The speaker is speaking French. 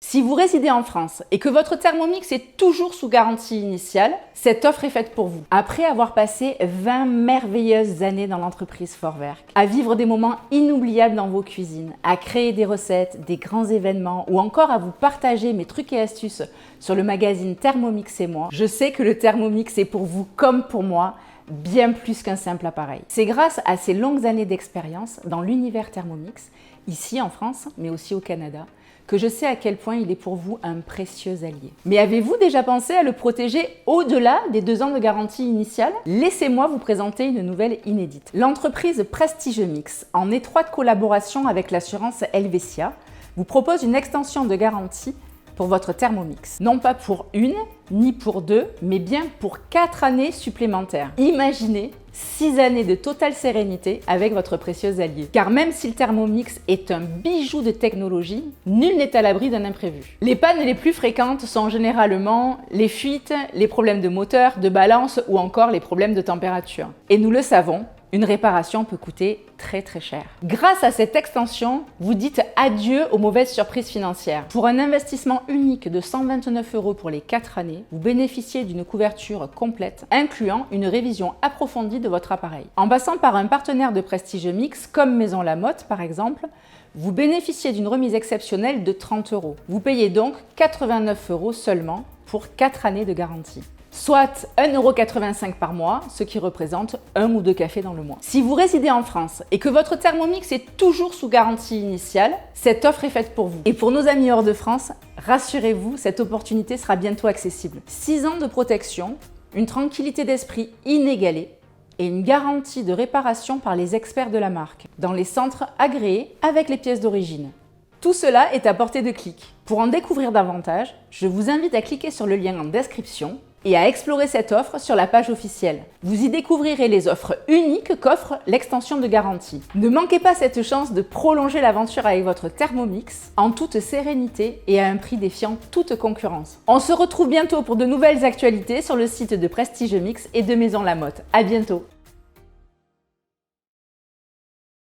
Si vous résidez en France et que votre Thermomix est toujours sous garantie initiale, cette offre est faite pour vous. Après avoir passé 20 merveilleuses années dans l'entreprise Forwerk, à vivre des moments inoubliables dans vos cuisines, à créer des recettes, des grands événements ou encore à vous partager mes trucs et astuces sur le magazine Thermomix et moi, je sais que le Thermomix est pour vous comme pour moi bien plus qu'un simple appareil. C'est grâce à ces longues années d'expérience dans l'univers Thermomix, ici en France mais aussi au Canada, que je sais à quel point il est pour vous un précieux allié. Mais avez-vous déjà pensé à le protéger au-delà des 2 ans de garantie initiale? Laissez-moi vous présenter une nouvelle inédite. L'entreprise Prestigemix, en étroite collaboration avec l'assurance Helvetia, vous propose une extension de garantie pour votre Thermomix. Non pas pour 1, ni pour 2, mais bien pour 4 années supplémentaires. Imaginez 6 années de totale sérénité avec votre précieux allié. Car même si le Thermomix est un bijou de technologie, nul n'est à l'abri d'un imprévu. Les pannes les plus fréquentes sont généralement les fuites, les problèmes de moteur, de balance ou encore les problèmes de température. Et nous le savons, une réparation peut coûter très cher. Grâce à cette extension, vous dites adieu aux mauvaises surprises financières. Pour un investissement unique de 129 € pour les 4 années, vous bénéficiez d'une couverture complète, incluant une révision approfondie de votre appareil. En passant par un partenaire de Prestigemix, comme Maison Lamotte par exemple, vous bénéficiez d'une remise exceptionnelle de 30 €. Vous payez donc 89 € seulement pour 4 années de garantie. Soit 1,85 € par mois, ce qui représente 1 ou 2 cafés dans le mois. Si vous résidez en France et que votre Thermomix est toujours sous garantie initiale, cette offre est faite pour vous. Et pour nos amis hors de France, rassurez-vous, cette opportunité sera bientôt accessible. 6 ans de protection, une tranquillité d'esprit inégalée et une garantie de réparation par les experts de la marque, dans les centres agréés avec les pièces d'origine. Tout cela est à portée de clic. Pour en découvrir davantage, je vous invite à cliquer sur le lien en description et à explorer cette offre sur la page officielle. Vous y découvrirez les offres uniques qu'offre l'extension de garantie. Ne manquez pas cette chance de prolonger l'aventure avec votre Thermomix en toute sérénité et à un prix défiant toute concurrence. On se retrouve bientôt pour de nouvelles actualités sur le site de Prestigemix et de Maison Lamotte. À bientôt!